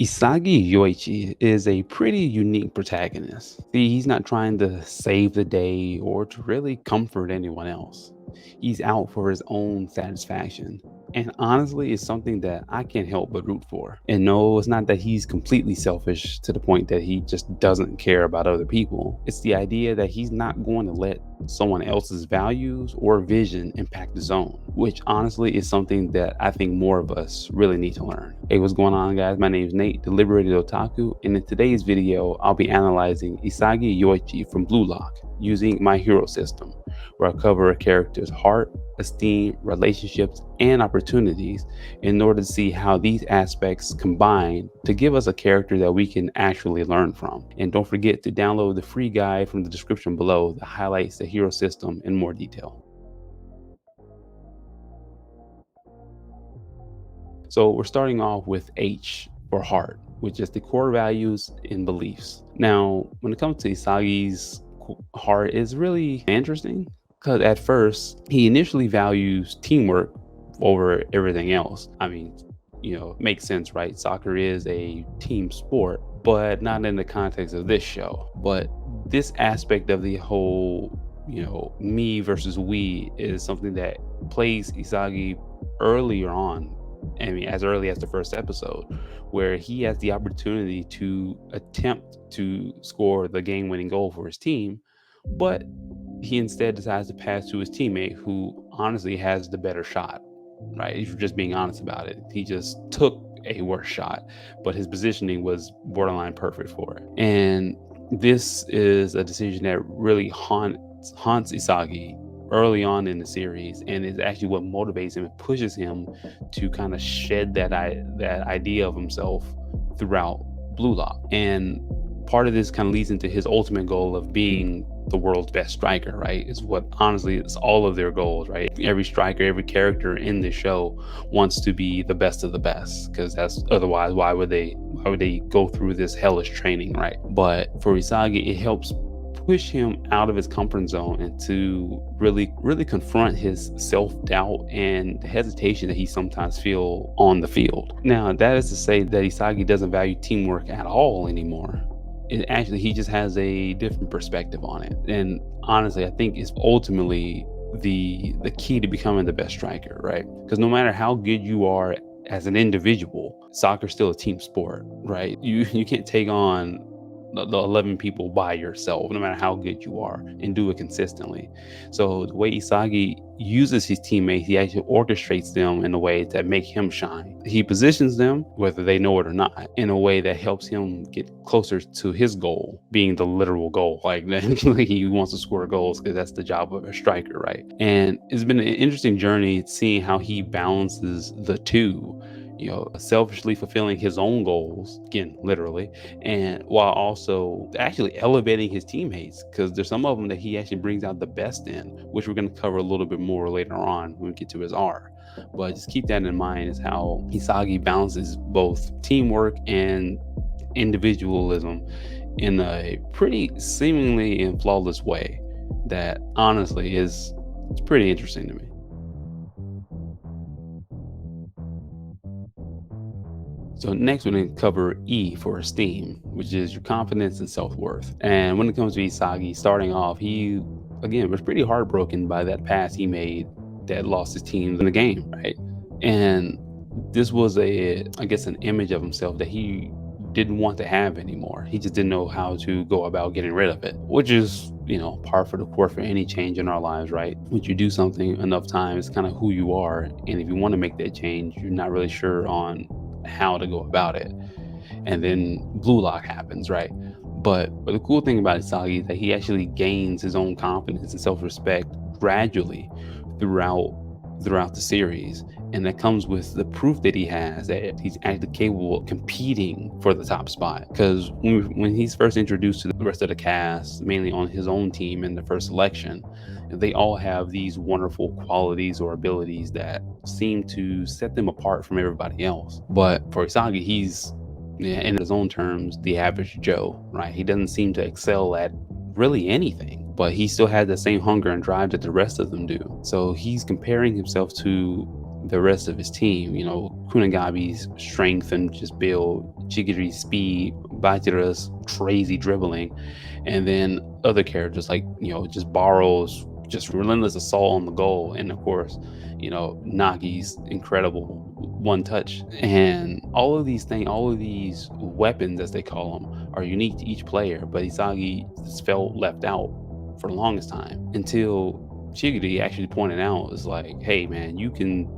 Isagi Yoichi is a pretty unique protagonist. See, he's not trying to save the day or to really comfort anyone else. He's out for his own satisfaction. And honestly, it's something that I can't help but root for. And no, it's not that he's completely selfish to the point that he just doesn't care about other people. It's the idea that he's not going to let someone else's values or vision impact his own, which honestly is something that I think more of us really need to learn. Hey, what's going on, guys? My name is Nate, the Liberated Otaku, and in today's video, I'll be analyzing Isagi Yoichi from Blue Lock using my hero system, where I cover a character's heart, esteem, relationships, and opportunities in order to see how these aspects combine to give us a character that we can actually learn from. And don't forget to download the free guide from the description below that highlights the hero system in more detail. So we're starting off with H or heart, which is the core values and beliefs. Now, when it comes to Isagi's heart, is really interesting because at first he initially values teamwork over everything else. I mean, makes sense, right? Soccer is a team sport, but not in the context of this show. But this aspect of the whole, me versus we is something that plays Isagi earlier on. I mean, as early as the first episode, where he has the opportunity to attempt to score the game-winning goal for his team, but he instead decides to pass to his teammate, who honestly has the better shot, right? If you're just being honest about it, he just took a worse shot, but his positioning was borderline perfect for it. And this is a decision that really haunts Isagi early on in the series, and is actually what motivates him and pushes him to kind of shed that idea of himself throughout Blue Lock. And part of this kind of leads into his ultimate goal of being the world's best striker, right? Is what honestly is all of their goals, right? Every striker, every character in the show wants to be the best of the best, because that's otherwise why would they go through this hellish training, right? But for Isagi, it helps push him out of his comfort zone and to really confront his self-doubt and hesitation that he sometimes feel on the field. Now, that is to say that Isagi doesn't value teamwork at all anymore. He just has a different perspective on it. And honestly, I think it's ultimately the key to becoming the best striker, right? Because no matter how good you are as an individual, soccer's still a team sport, right? You can't take on the 11 people by yourself, no matter how good you are, and do it consistently. So the way Isagi uses his teammates, he actually orchestrates them in a way that make him shine. He positions them, whether they know it or not, in a way that helps him get closer to his goal, being the literal goal. Like he wants to score goals because that's the job of a striker, right? And it's been an interesting journey seeing how he balances the two, selfishly fulfilling his own goals, again, literally, and while also actually elevating his teammates, because there's some of them that he actually brings out the best in, which we're going to cover a little bit more later on when we get to his R. But just keep that in mind, is how Isagi balances both teamwork and individualism in a pretty seemingly and flawless way that honestly it's pretty interesting to me. So next we're going to cover E for Esteem, which is your confidence and self-worth. And when it comes to Isagi, starting off, he, again, was pretty heartbroken by that pass he made that lost his team in the game, right? And this was an image of himself that he didn't want to have anymore. He just didn't know how to go about getting rid of it, which is, par for the course for any change in our lives, right? Once you do something enough times, it's kind of who you are. And if you want to make that change, you're not really sure on how to go about it. And then Blue Lock happens, right? But the cool thing about Isagi is that he actually gains his own confidence and self-respect gradually throughout the series. And that comes with the proof that he has that he's actually capable of competing for the top spot. Because when he's first introduced to the rest of the cast, mainly on his own team in the first selection, they all have these wonderful qualities or abilities that seem to set them apart from everybody else. But for Isagi, he's, in his own terms, the average Joe, right? He doesn't seem to excel at really anything, but he still has the same hunger and drive that the rest of them do. So he's comparing himself to the rest of his team. You know, Kunagabi's strength and just build, Chigiri's speed, Bachira's crazy dribbling, and then other characters like, you know, just Baro's just relentless assault on the goal, and of course, you know, Nagi's incredible one touch. And all of these things, all of these weapons, as they call them, are unique to each player, but Isagi just felt left out for the longest time until Chigiri actually pointed out, is like, hey man, you can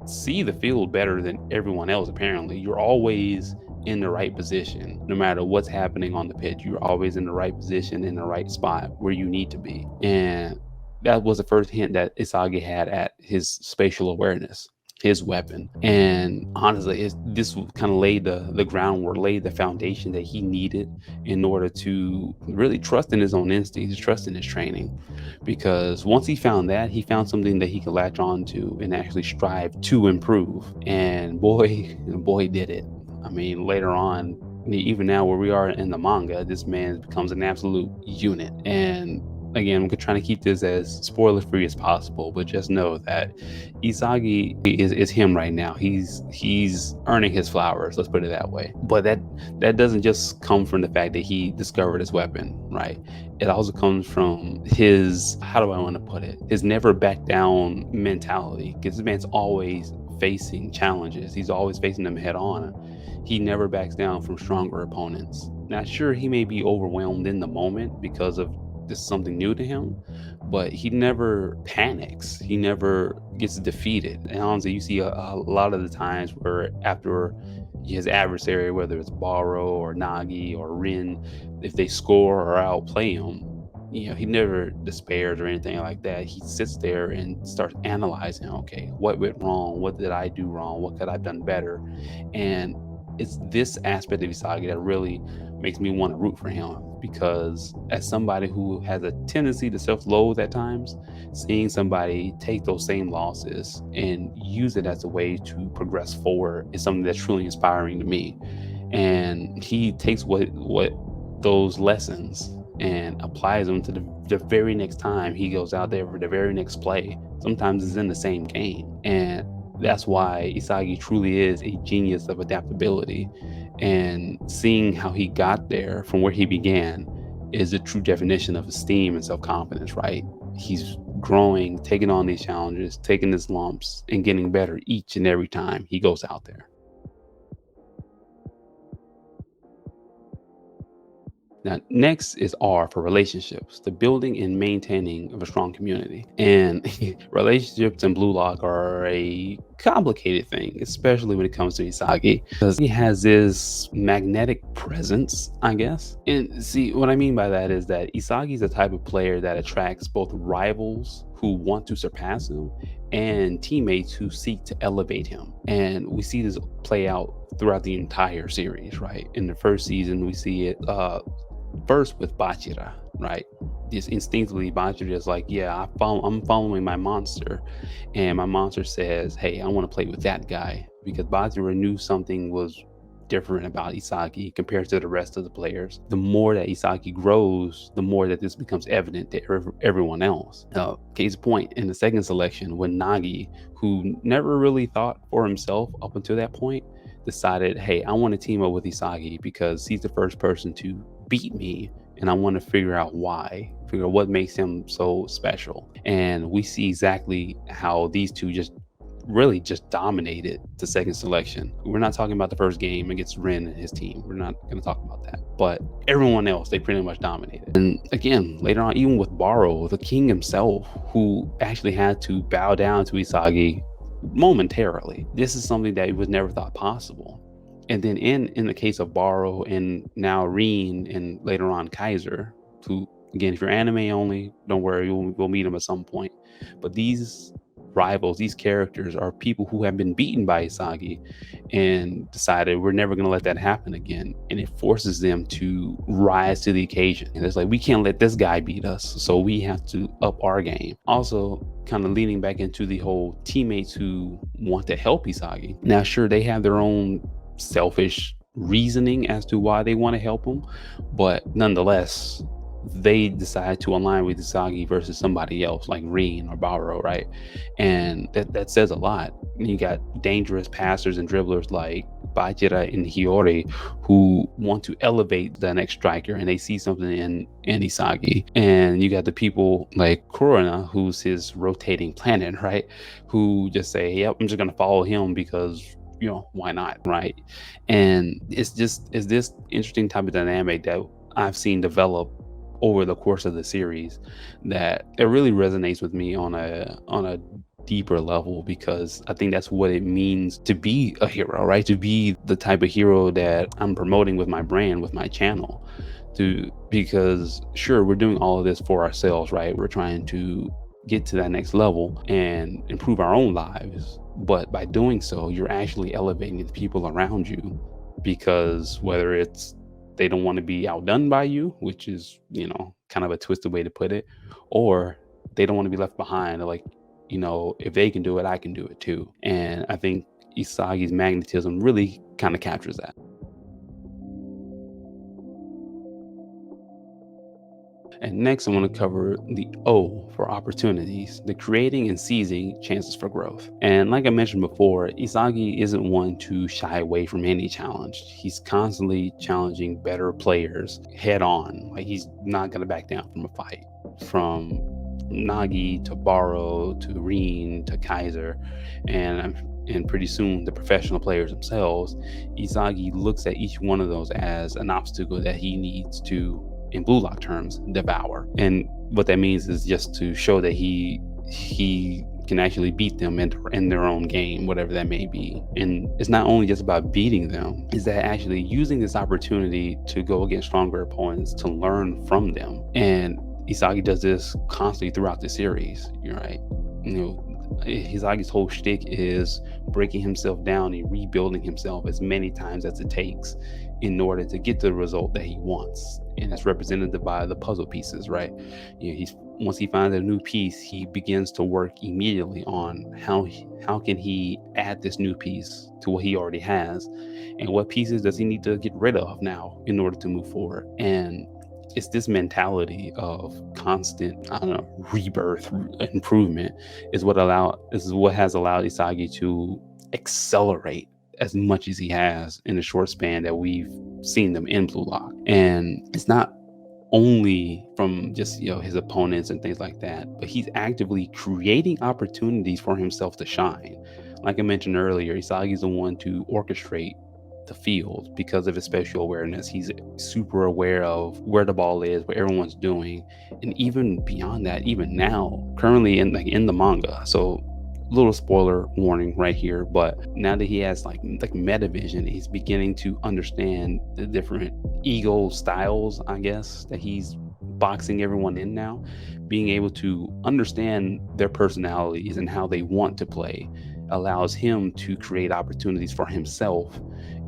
see the field better than everyone else. Apparently you're always in the right position. No matter what's happening on the pitch, you're always in the right position, in the right spot where you need to be. And that was the first hint that Isagi had at his spatial awareness, his weapon. And honestly, this kind of laid the groundwork, laid the foundation that he needed in order to really trust in his own instincts, trust in his training. Because once he found that, he found something that he could latch on to and actually strive to improve. And boy did it. I mean, later on, even now where we are in the manga, this man becomes an absolute unit. And again, we're trying to keep this as spoiler free as possible, but just know that Isagi is him right now. He's earning his flowers, let's put it that way. But that doesn't just come from the fact that he discovered his weapon, right? It also comes from his, how do I want to put it, his never back down mentality. Because this man's always facing challenges. He's always facing them head on. He never backs down from stronger opponents. Now, sure, he may be overwhelmed in the moment because of this is something new to him, but he never panics. He never gets defeated. And honestly, you see a lot of the times where after his adversary, whether it's Baro or Nagi or Rin, if they score or outplay him, you know, he never despairs or anything like that. He sits there and starts analyzing, okay, what went wrong? What did I do wrong? What could I have done better? And it's this aspect of Isagi that really makes me want to root for him, because as somebody who has a tendency to self-loathe at times, seeing somebody take those same losses and use it as a way to progress forward is something that's truly inspiring to me. And he takes what those lessons and applies them to the very next time he goes out there for the very next play. Sometimes it's in the same game. And that's why Isagi truly is a genius of adaptability. And seeing how he got there from where he began is the true definition of esteem and self-confidence, right? He's growing, taking on these challenges, taking his lumps, and getting better each and every time he goes out there. Now, next is R for relationships, the building and maintaining of a strong community. And relationships in Blue Lock are a complicated thing, especially when it comes to Isagi, because he has this magnetic presence, I guess. And see, what I mean by that is that Isagi is the type of player that attracts both rivals who want to surpass him and teammates who seek to elevate him. And we see this play out throughout the entire series, right? In the first season, we see it first with Bachira, right? Just instinctively, Bachira is like, yeah, I'm following my monster. And my monster says, hey, I want to play with that guy, because Bachira knew something was different about Isagi compared to the rest of the players. The more that Isagi grows, the more that this becomes evident to everyone else. Case point, in the second selection, when Nagi, who never really thought for himself up until that point, decided, hey, I want to team up with Isagi because he's the first person to beat me, and I want to figure out why, figure out what makes him so special. And we see exactly how these two just dominated the second selection. We're not talking about the first game against Rin and his team. We're not going to talk about that. But everyone else, they pretty much dominated. And again, later on, even with Baro, the king himself, who actually had to bow down to Isagi momentarily. This is something that was never thought possible. And then in the case of Baro and now Rin and later on Kaiser, who, again, if you're anime only, don't worry, we'll meet them at some point. But these rivals, these characters are people who have been beaten by Isagi and decided we're never going to let that happen again. And it forces them to rise to the occasion. And it's like, we can't let this guy beat us, so we have to up our game. Also, kind of leaning back into the whole teammates who want to help Isagi. Now, sure, they have their own selfish reasoning as to why they want to help him, but nonetheless, they decide to align with Isagi versus somebody else like Rin or Baro, right? And that says a lot. You got dangerous passers and dribblers like Bajira and Hiyori who want to elevate the next striker, and they see something in Isagi. And you got the people like Kurona, who's his rotating planet, right? Who just say, yep, I'm just gonna follow him because why not, right? And it's this interesting type of dynamic that I've seen develop over the course of the series that it really resonates with me on a deeper level, because I think that's what it means to be a hero, right? To be the type of hero that I'm promoting with my brand, with my channel. Because sure, we're doing all of this for ourselves, right? We're trying to get to that next level and improve our own lives. But by doing so, you're actually elevating the people around you, because whether it's they don't want to be outdone by you, which is, kind of a twisted way to put it, or they don't want to be left behind. They're like, if they can do it, I can do it too. And I think Isagi's magnetism really kind of captures that. And next, I want to cover the O for opportunities, the creating and seizing chances for growth. And like I mentioned before, Isagi isn't one to shy away from any challenge. He's constantly challenging better players head on. Like, he's not going to back down from a fight. From Nagi to Baro to Rin to Kaiser, and pretty soon the professional players themselves, Isagi looks at each one of those as an obstacle that he needs to, in Blue Lock terms, devour. And what that means is just to show that he can actually beat them in their own game, whatever that may be. And it's not only just about beating them, is that actually using this opportunity to go against stronger opponents, to learn from them. And Isagi does this constantly throughout the series, right? Isagi's whole shtick is breaking himself down and rebuilding himself as many times as it takes in order to get the result that he wants. And it's represented by the puzzle pieces, right? Once he finds a new piece, he begins to work immediately on how can he add this new piece to what he already has, and what pieces does he need to get rid of now in order to move forward. And it's this mentality of constant, rebirth, improvement is what has allowed Isagi to accelerate as much as he has in the short span that we've seen them in Blue Lock. And it's not only from just his opponents and things like that, but he's actively creating opportunities for himself to shine. Like I mentioned earlier, Isagi's the one to orchestrate the field because of his spatial awareness. He's super aware of where the ball is, what everyone's doing, and even beyond that, even now, currently in the manga. So, little spoiler warning right here, but now that he has like meta vision, he's beginning to understand the different ego styles, I guess, that he's boxing everyone in now. Being able to understand their personalities and how they want to play allows him to create opportunities for himself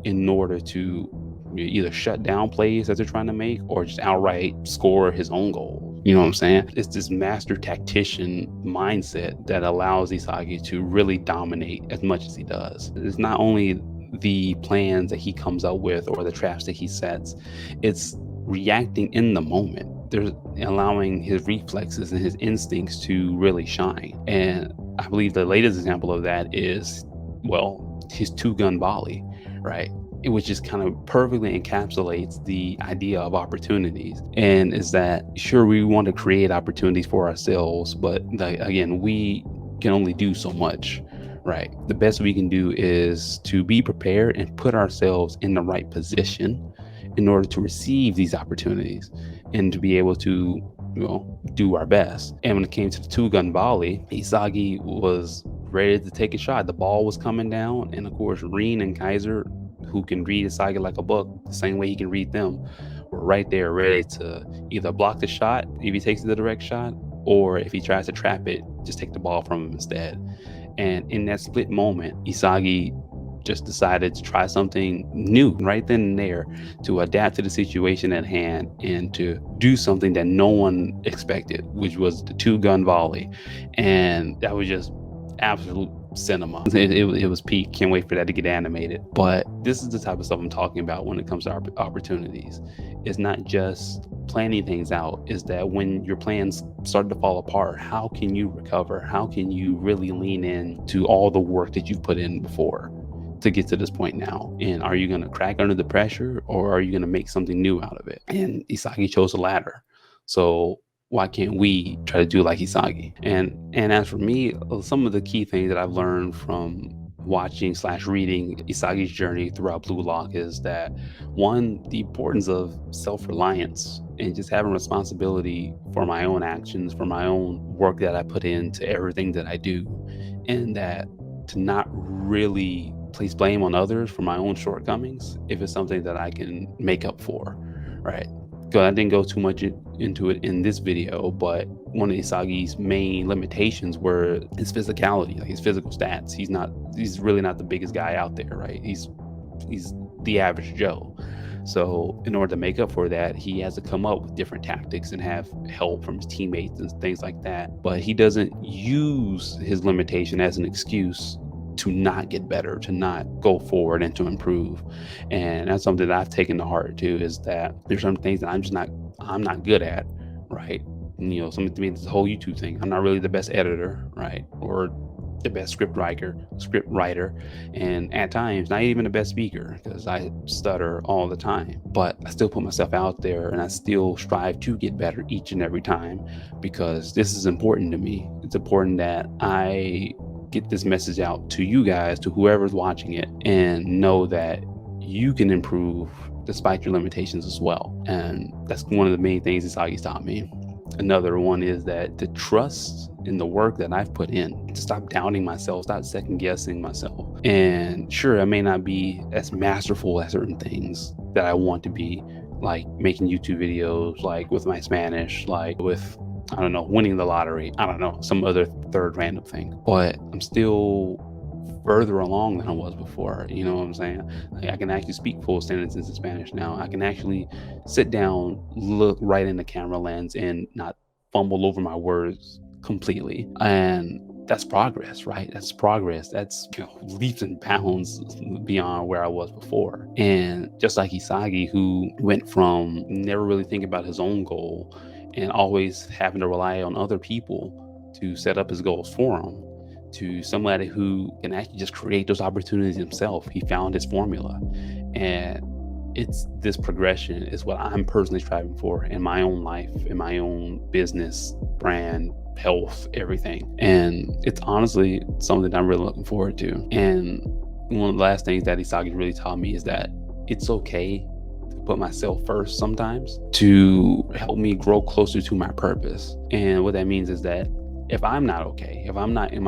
in order to either shut down plays that they're trying to make or just outright score his own goal. You know what I'm saying? It's this master tactician mindset that allows Isagi to really dominate as much as he does. It's not only the plans that he comes up with or the traps that he sets, it's reacting in the moment. There's allowing his reflexes and his instincts to really shine. And I believe the latest example of that is, his two-gun volley, right? Which just kind of perfectly encapsulates the idea of opportunities. And is that, sure, we want to create opportunities for ourselves, but again, we can only do so much, right? The best we can do is to be prepared and put ourselves in the right position in order to receive these opportunities and to be able to do our best. And when it came to the two-gun volley, Isagi was ready to take a shot. The ball was coming down, and of course Rin and Kaiser, who can read Isagi like a book the same way he can read them, were right there ready to either block the shot if he takes the direct shot, or if he tries to trap it, just take the ball from him instead. And in that split moment, Isagi just decided to try something new right then and there, to adapt to the situation at hand and to do something that no one expected, which was the two-gun volley. And that was just cinema. It was peak. Can't wait for that to get animated. But this is the type of stuff I'm talking about when it comes to opportunities. It's not just planning things out, is that when your plans start to fall apart, how can you recover? How can you really lean in to all the work that you've put in before to get to this point now? And are you going to crack under the pressure, or are you going to make something new out of it? And Isagi chose the latter. So why can't we try to do like Isagi? And as for me, some of the key things that I've learned from watching / reading Isagi's journey throughout Blue Lock is that, one, the importance of self-reliance and just having responsibility for my own actions, for my own work that I put into everything that I do, and that to not really place blame on others for my own shortcomings if it's something that I can make up for, right? Because I didn't go too much into it in this video, but one of Isagi's main limitations were his physicality, like his physical stats. He's really not the biggest guy out there, right? He's the average Joe. So in order to make up for that, he has to come up with different tactics and have help from his teammates and things like that. But he doesn't use his limitation as an excuse to not get better, to not go forward and to improve. And that's something that I've taken to heart too, is that there's some things that I'm not good at, right? And, some of this whole YouTube thing, I'm not really the best editor, right? Or the best script writer, and at times not even the best speaker, because I stutter all the time. But I still put myself out there, and I still strive to get better each and every time, because this is important to me. It's important that I get this message out to you guys, to whoever's watching it, and know that you can improve despite your limitations as well. And that's one of the main things Isagi's taught me. Another one is that to trust in the work that I've put in, to stop doubting myself, stop second guessing myself. And sure, I may not be as masterful at certain things that I want to be, like making YouTube videos, like with my Spanish, like with, I don't know, winning the lottery, I don't know, some other third random thing. But I'm still further along than I was before. You know what I'm saying? Like, I can actually speak full sentences in Spanish now. I can actually sit down, look right in the camera lens, and not fumble over my words completely. And that's progress, right? That's progress. That's leaps and bounds beyond where I was before. And just like Isagi, who went from never really thinking about his own goal and always having to rely on other people to set up his goals for him, to somebody who can actually just create those opportunities himself. He found his formula. And it's this progression is what I'm personally striving for in my own life, in my own business, brand, health, everything. And it's honestly something that I'm really looking forward to. And one of the last things that Isagi really taught me is that it's okay to put myself first sometimes, to help me grow closer to my purpose. And what that means is that if I'm not okay, if I'm not at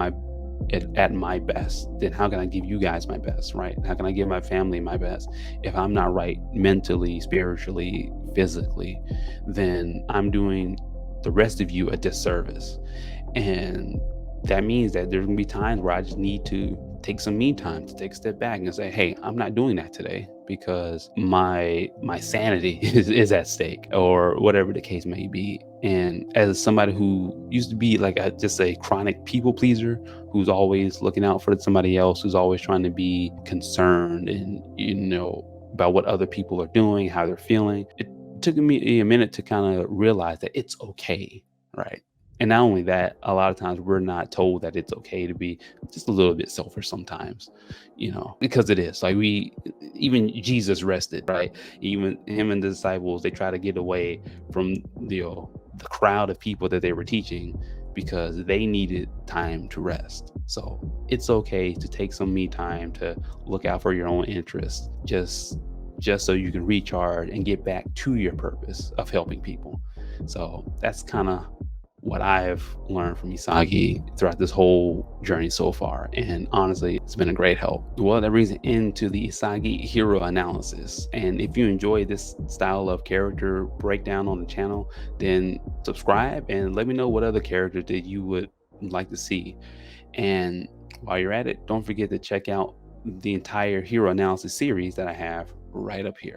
my best, then how can I give you guys my best, right? How can I give my family my best? If I'm not right mentally, spiritually, physically, then I'm doing the rest of you a disservice. And that means that there's gonna be times where I just need to take some me time, to take a step back and say, hey, I'm not doing that today because my sanity is at stake, or whatever the case may be. And as somebody who used to be like just a chronic people pleaser, who's always looking out for somebody else, who's always trying to be concerned and about what other people are doing, how they're feeling, it took me a minute to kind of realize that it's okay, right? And not only that, a lot of times we're not told that it's okay to be just a little bit selfish sometimes, because it is. Like even Jesus rested, right? Even him and the disciples, they try to get away from the crowd of people that they were teaching because they needed time to rest. So it's okay to take some me time, to look out for your own interests, just so you can recharge and get back to your purpose of helping people. So that's kind of what I've learned from Isagi throughout this whole journey so far. And honestly, it's been a great help. Well, that brings it into the Isagi hero analysis. And if you enjoy this style of character breakdown on the channel, then subscribe and let me know what other characters that you would like to see. And while you're at it, don't forget to check out the entire hero analysis series that I have right up here.